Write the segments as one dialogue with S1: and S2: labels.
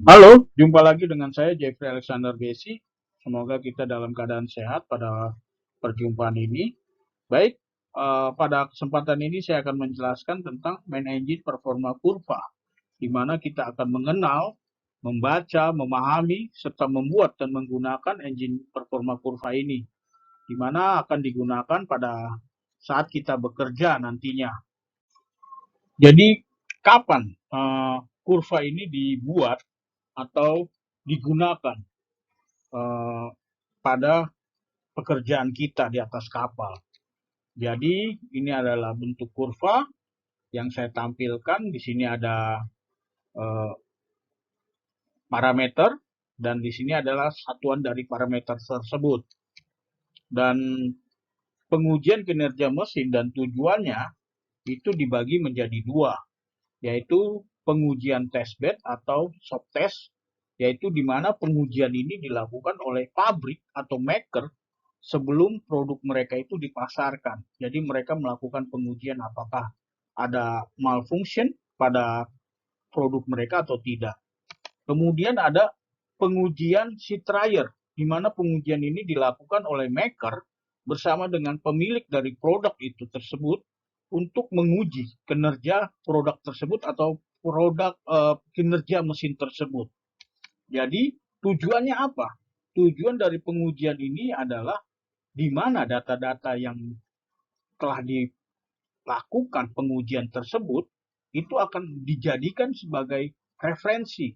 S1: Halo, jumpa lagi dengan saya Jeffrey Alexander Besi. Semoga kita dalam keadaan sehat pada perjumpaan ini. Baik, pada kesempatan ini saya akan menjelaskan tentang main engine performa kurva, di mana kita akan mengenal, membaca, memahami, serta membuat dan menggunakan engine performa kurva ini, di mana akan digunakan pada saat kita bekerja nantinya. Jadi, kapan kurva ini dibuat atau digunakan eh, pada pekerjaan kita di atas kapal. Jadi ini adalah bentuk kurva yang saya tampilkan. Di sini ada eh, parameter dan di sini adalah satuan dari parameter tersebut. Dan pengujian kinerja mesin dan tujuannya itu dibagi menjadi dua, yaitu pengujian testbed atau soft test, yaitu di mana pengujian ini dilakukan oleh pabrik atau maker sebelum produk mereka itu dipasarkan. Jadi mereka melakukan pengujian apakah ada malfunction pada produk mereka atau tidak. Kemudian ada pengujian seat dryer, di mana pengujian ini dilakukan oleh maker bersama dengan pemilik dari produk itu tersebut untuk menguji kinerja produk tersebut atau kinerja mesin tersebut. Jadi tujuannya apa? Tujuan dari pengujian ini adalah di mana data-data yang telah dilakukan pengujian tersebut itu akan dijadikan sebagai referensi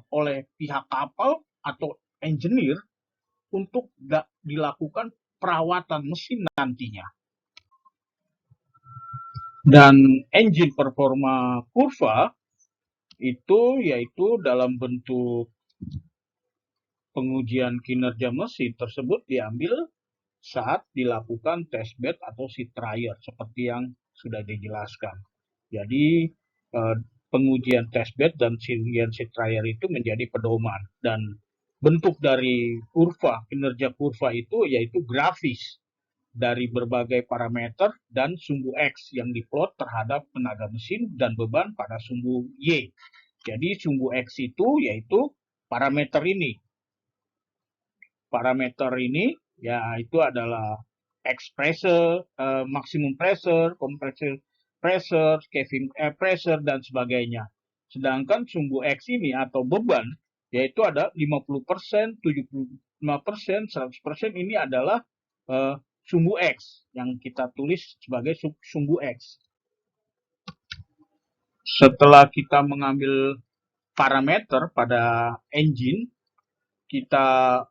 S1: oleh pihak kapal atau engineer untuk dilakukan perawatan mesin nantinya. Dan engine performa kurva itu yaitu dalam bentuk pengujian kinerja mesin tersebut diambil saat dilakukan testbed atau seat dryer seperti yang sudah dijelaskan. Jadi pengujian testbed dan pengujian seat dryer itu menjadi pedoman, dan bentuk dari kurva kinerja kurva itu yaitu grafis dari berbagai parameter dan sumbu X yang diplot terhadap tenaga mesin dan beban pada sumbu Y. Jadi sumbu X itu yaitu parameter ini. Parameter ini ya itu adalah pressure, maximum pressure, compressive pressure, caving pressure dan sebagainya. Sedangkan sumbu X ini atau beban yaitu ada 50%, 75%, 100% ini adalah sumbu X yang kita tulis sebagai sumbu X. Setelah kita mengambil parameter pada engine, kita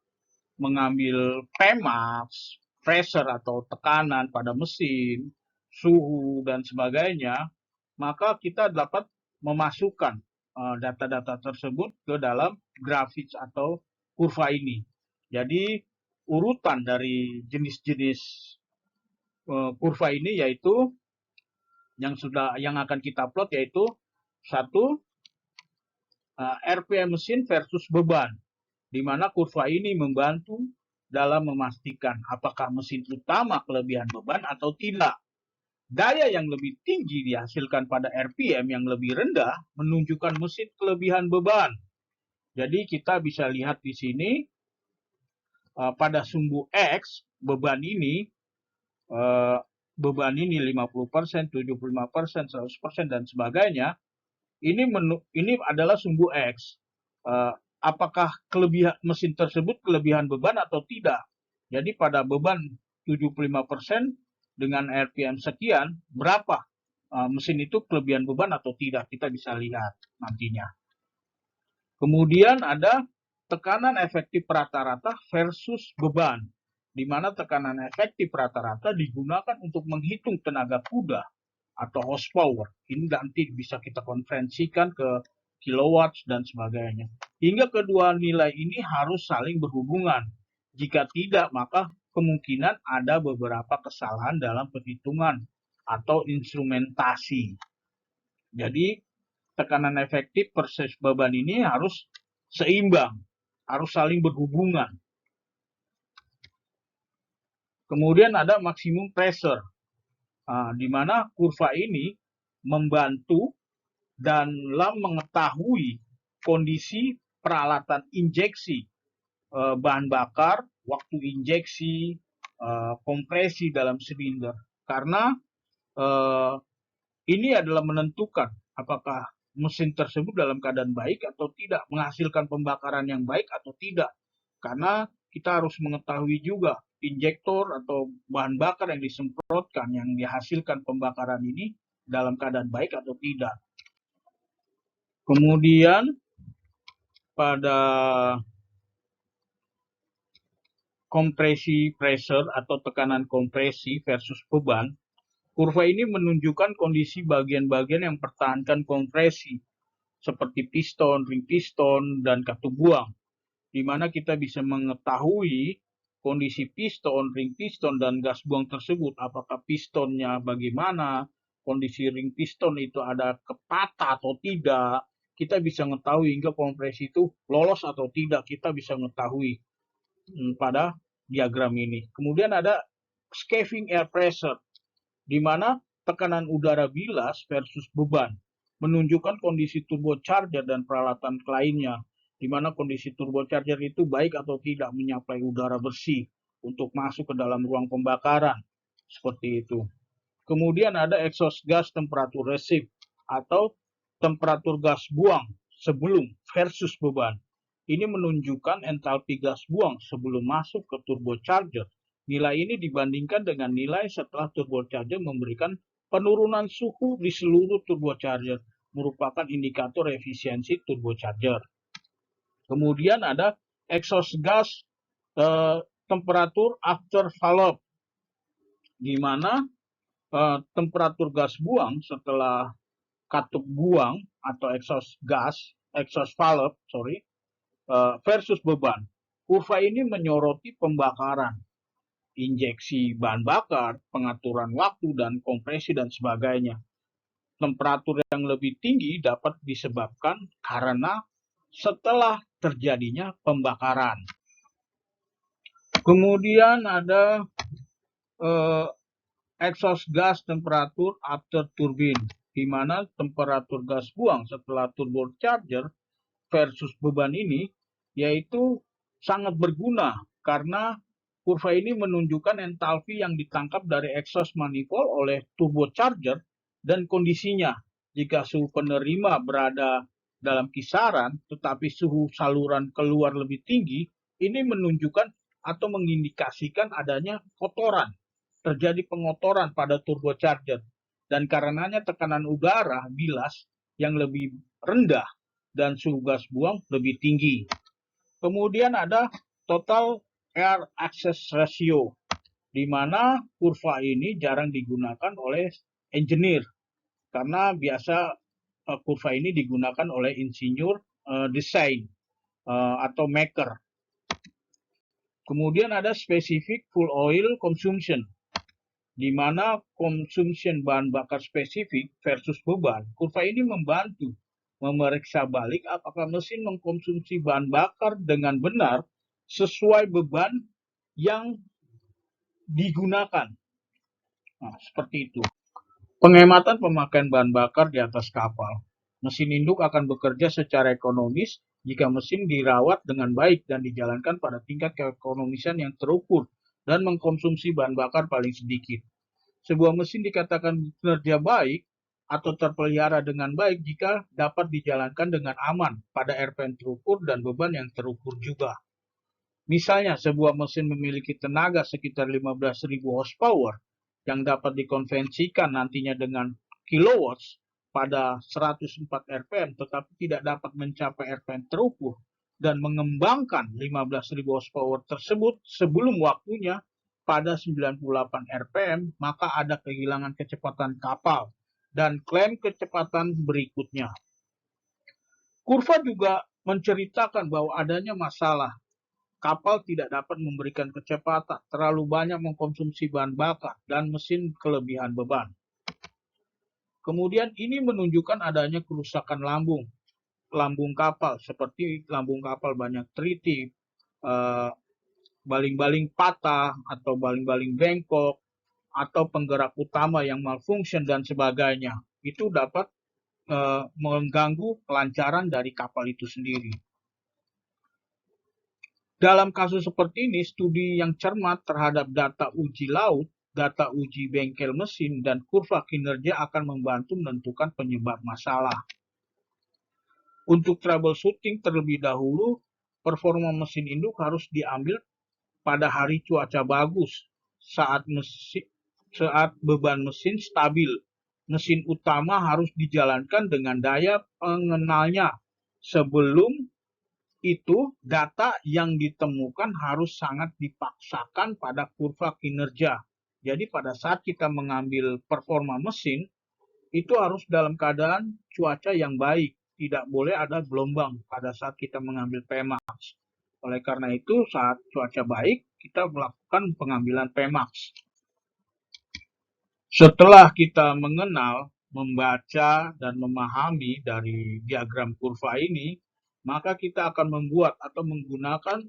S1: mengambil Pmax, pressure atau tekanan pada mesin, suhu dan sebagainya, maka kita dapat memasukkan data-data tersebut ke dalam grafis atau kurva ini. Jadi urutan dari jenis-jenis kurva ini yaitu yang akan kita plot yaitu satu RPM mesin versus beban, di mana kurva ini membantu dalam memastikan apakah mesin utama kelebihan beban atau tidak. Daya yang lebih tinggi dihasilkan pada RPM yang lebih rendah menunjukkan mesin kelebihan beban. Jadi kita bisa lihat di sini pada sumbu X beban ini 50%, 75%, 100% dan sebagainya. Ini adalah sumbu X. Apakah kelebihan mesin tersebut kelebihan beban atau tidak? Jadi pada beban 75% dengan RPM sekian, berapa mesin itu kelebihan beban atau tidak? Kita bisa lihat nantinya. Kemudian ada tekanan efektif rata-rata versus beban, di mana tekanan efektif rata-rata digunakan untuk menghitung tenaga kuda atau horsepower. Ini nanti bisa kita konversikan ke kilowatt dan sebagainya. Hingga kedua nilai ini harus saling berhubungan. Jika tidak, maka kemungkinan ada beberapa kesalahan dalam perhitungan atau instrumentasi. Jadi tekanan efektif versus beban ini harus seimbang, harus saling berhubungan. Kemudian ada maksimum pressure, di mana kurva ini membantu dalam mengetahui kondisi peralatan injeksi bahan bakar, waktu injeksi, kompresi dalam silinder. Karena ini adalah menentukan apakah mesin tersebut dalam keadaan baik atau tidak, menghasilkan pembakaran yang baik atau tidak. Karena kita harus mengetahui juga injektor atau bahan bakar yang disemprotkan, yang dihasilkan pembakaran ini dalam keadaan baik atau tidak. Kemudian pada kompresi pressure atau tekanan kompresi versus beban, kurva ini menunjukkan kondisi bagian-bagian yang mempertahankan kompresi, seperti piston, ring piston, dan katup buang, di mana kita bisa mengetahui kondisi piston, ring piston, dan gas buang tersebut, apakah pistonnya bagaimana, kondisi ring piston itu ada patah atau tidak, kita bisa mengetahui hingga kompresi itu lolos atau tidak, kita bisa mengetahui pada diagram ini. Kemudian ada scaving air pressure, di mana tekanan udara bilas versus beban, menunjukkan kondisi turbocharger dan peralatan lainnya, di mana kondisi turbocharger itu baik atau tidak menyuplai udara bersih untuk masuk ke dalam ruang pembakaran, seperti itu. Kemudian ada exhaust gas temperature receive atau temperatur gas buang sebelum versus beban. Ini menunjukkan entalpi gas buang sebelum masuk ke turbocharger. Nilai ini dibandingkan dengan nilai setelah turbocharger memberikan penurunan suhu di seluruh turbocharger, merupakan indikator efisiensi turbocharger. Kemudian ada exhaust gas temperatur after valve, di mana temperatur gas buang setelah katup buang atau exhaust valve, versus beban. Kurva ini menyoroti pembakaran, injeksi bahan bakar, pengaturan waktu dan kompresi dan sebagainya. Temperatur yang lebih tinggi dapat disebabkan karena setelah terjadinya pembakaran. Kemudian ada exhaust gas temperatur after turbine, di mana temperatur gas buang setelah turbocharger versus beban ini yaitu sangat berguna karena kurva ini menunjukkan entalpi yang ditangkap dari exhaust manifold oleh turbocharger dan kondisinya. Jika suhu penerima berada dalam kisaran tetapi suhu saluran keluar lebih tinggi, ini menunjukkan atau mengindikasikan adanya kotoran, terjadi pengotoran pada turbocharger, dan karenanya tekanan udara bilas yang lebih rendah dan suhu gas buang lebih tinggi. Kemudian ada total air access ratio, di mana kurva ini jarang digunakan oleh engineer karena biasa kurva ini digunakan oleh insinyur desain atau maker. Kemudian ada specific fuel oil consumption, di mana consumption bahan bakar spesifik versus beban. Kurva ini membantu memeriksa balik apakah mesin mengkonsumsi bahan bakar dengan benar sesuai beban yang digunakan. Nah, seperti itu. Penghematan pemakaian bahan bakar di atas kapal. Mesin induk akan bekerja secara ekonomis jika mesin dirawat dengan baik dan dijalankan pada tingkat keekonomisan yang terukur dan mengkonsumsi bahan bakar paling sedikit. Sebuah mesin dikatakan kinerja baik atau terpelihara dengan baik jika dapat dijalankan dengan aman pada RPM terukur dan beban yang terukur juga. Misalnya, sebuah mesin memiliki tenaga sekitar 15.000 horsepower yang dapat dikonversikan nantinya dengan kilowatts pada 104 RPM tetapi tidak dapat mencapai RPM terukur dan mengembangkan 15.000 horsepower tersebut sebelum waktunya pada 98 RPM, maka ada kehilangan kecepatan kapal dan klaim kecepatan berikutnya. Kurva juga menceritakan bahwa adanya masalah. Kapal tidak dapat memberikan kecepatan, terlalu banyak mengkonsumsi bahan bakar, dan mesin kelebihan beban. Kemudian ini menunjukkan adanya kerusakan lambung kapal, seperti lambung kapal banyak tritip, baling-baling patah, atau baling-baling bengkok, atau penggerak utama yang malfunction dan sebagainya. Itu dapat mengganggu kelancaran dari kapal itu sendiri. Dalam kasus seperti ini, studi yang cermat terhadap data uji laut, data uji bengkel mesin, dan kurva kinerja akan membantu menentukan penyebab masalah. Untuk troubleshooting terlebih dahulu, performa mesin induk harus diambil pada hari cuaca bagus, saat beban mesin stabil. Mesin utama harus dijalankan dengan daya pengenalnya. Sebelum itu, data yang ditemukan harus sangat dipaksakan pada kurva kinerja. Jadi pada saat kita mengambil performa mesin, itu harus dalam keadaan cuaca yang baik. Tidak boleh ada gelombang pada saat kita mengambil PMAX. Oleh karena itu, saat cuaca baik, kita melakukan pengambilan PMAX. Setelah kita mengenal, membaca, dan memahami dari diagram kurva ini, maka kita akan membuat atau menggunakan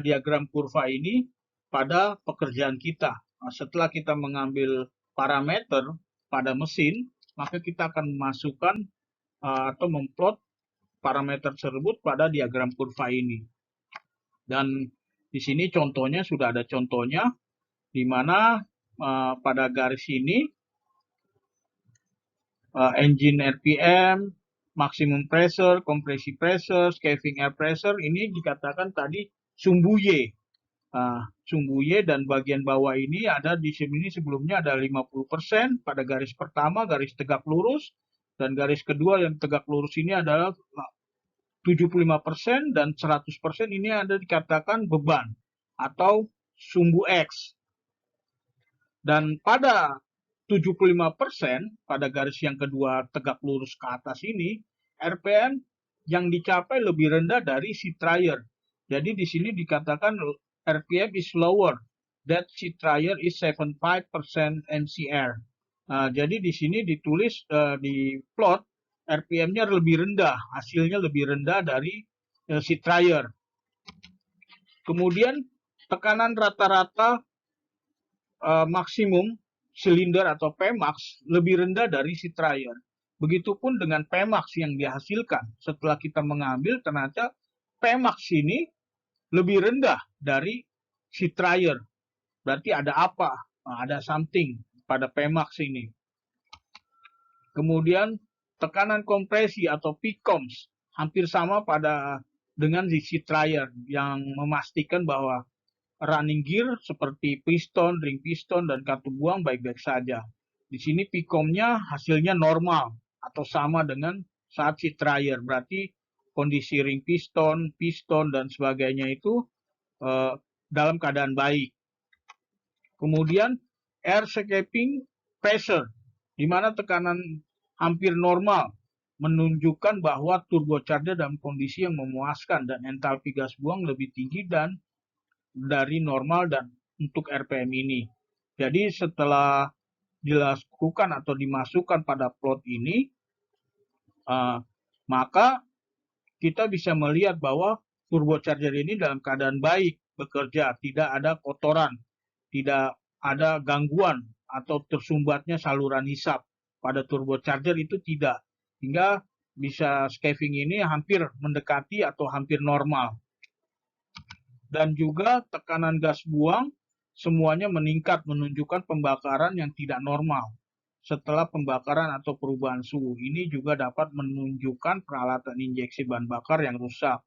S1: diagram kurva ini pada pekerjaan kita. Setelah kita mengambil parameter pada mesin, maka kita akan memasukkan atau memplot parameter tersebut pada diagram kurva ini. Dan di sini contohnya sudah ada contohnya, di mana pada garis ini engine RPM, maximum pressure, compressive pressure, scaving air pressure, ini dikatakan tadi sumbu Y. Sumbu Y dan bagian bawah ini ada di sini sebelumnya ada 50% pada garis pertama, garis tegak lurus, dan garis kedua yang tegak lurus ini adalah 75% dan 100% ini ada dikatakan beban atau sumbu X. Dan pada 75% pada garis yang kedua tegak lurus ke atas ini, RPM yang dicapai lebih rendah dari seat dryer. Jadi di sini dikatakan RPM is lower, that seat dryer is 75% MCR. Jadi di sini ditulis di plot RPM-nya lebih rendah, hasilnya lebih rendah dari seat dryer. Kemudian tekanan rata-rata maksimum silinder atau Pmax lebih rendah dari seat dryer. Begitupun dengan Pmax yang dihasilkan. Setelah kita mengambil, ternyata Pmax ini lebih rendah dari seat dryer. Berarti ada apa? Ada something pada Pmax ini. Kemudian tekanan kompresi atau PCOMS hampir sama dengan di seat dryer yang memastikan bahwa running gear seperti piston, ring piston, dan katup buang baik-baik saja. Di sini PCOM-nya hasilnya normal atau sama dengan saat seat dryer. Berarti kondisi ring piston, dan sebagainya itu dalam keadaan baik. Kemudian air escaping pressure, di mana tekanan hampir normal, menunjukkan bahwa turbocharger dalam kondisi yang memuaskan dan entalpi gas buang lebih tinggi dan dari normal dan untuk RPM ini. Jadi setelah dilakukan atau dimasukkan pada plot ini, maka kita bisa melihat bahwa turbocharger ini dalam keadaan baik bekerja, tidak ada kotoran, tidak ada gangguan atau tersumbatnya saluran hisap pada turbocharger itu tidak, hingga bisa scaving ini hampir mendekati atau hampir normal. Dan juga tekanan gas buang semuanya meningkat, menunjukkan pembakaran yang tidak normal. Setelah pembakaran atau perubahan suhu ini juga dapat menunjukkan peralatan injeksi bahan bakar yang rusak.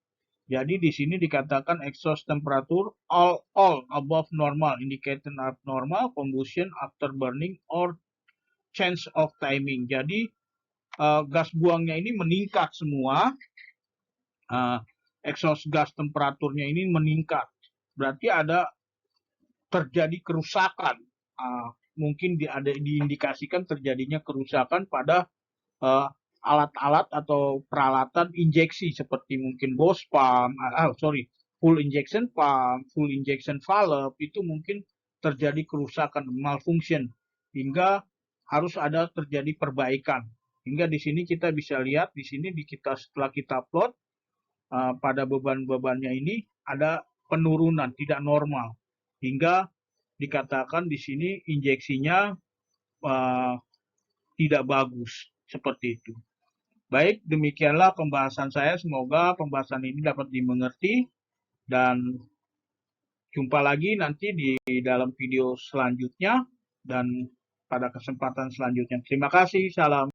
S1: Jadi di sini dikatakan exhaust temperature all above normal, indicating abnormal combustion after burning or change of timing. Jadi gas buangnya ini meningkat semua, exhaust gas temperaturnya ini meningkat. Berarti ada terjadi kerusakan. Mungkin diindikasikan terjadinya kerusakan pada alat-alat atau peralatan injeksi seperti mungkin Bose pump, full injection pump, full injection valve, itu mungkin terjadi kerusakan, malfunction, hingga harus ada terjadi perbaikan. Hingga di sini kita bisa lihat di sini setelah kita plot pada beban-bebannya ini ada penurunan, tidak normal, hingga dikatakan di sini injeksinya tidak bagus, seperti itu. Baik, demikianlah pembahasan saya. Semoga pembahasan ini dapat dimengerti dan jumpa lagi nanti di dalam video selanjutnya dan pada kesempatan selanjutnya. Terima kasih. Salam.